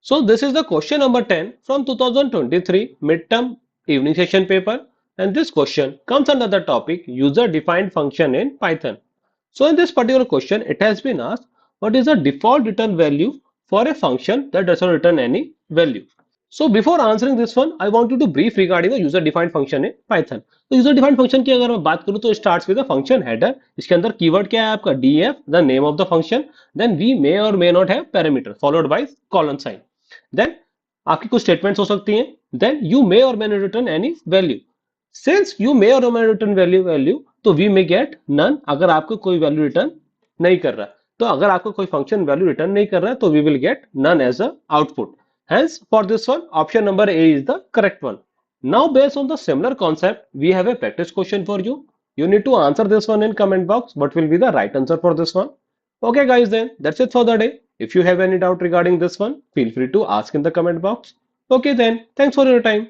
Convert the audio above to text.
So this is the question number 10 from 2023 midterm evening session paper, and this question comes under the topic user defined function in Python. So in this particular question it has been asked what is the default return value for a function that does not return any value. So before answering this one, I want you to brief regarding the user defined function in Python. तो user defined function की अगर मैं बात करूं तो starts with the function header. इसके अंदर keyword क्या है आपका df, the name of the function, then we may और may not have parameter followed by colon sign. देन आपकी कुछ स्टेटमेंट्स हो सकती हैं. देन यू मे और may not return any value. Since you may और मे रिटर्न वैल्यू तो वी मे गेट नन अगर आपको कोई वैल्यू रिटर्न नहीं कर रहा. तो अगर आपको कोई फंक्शन वैल्यू रिटर्न नहीं कर रहा है तो we will get none as a output. Hence, for this one, option number A is the correct one. Now, based on the similar concept, we have a practice question for you. You need to answer this one in comment box. What will be the right answer for this one? Okay, guys, then that's it for the day. If you have any doubt regarding this one, feel free to ask in the comment box. Okay, then thanks for your time.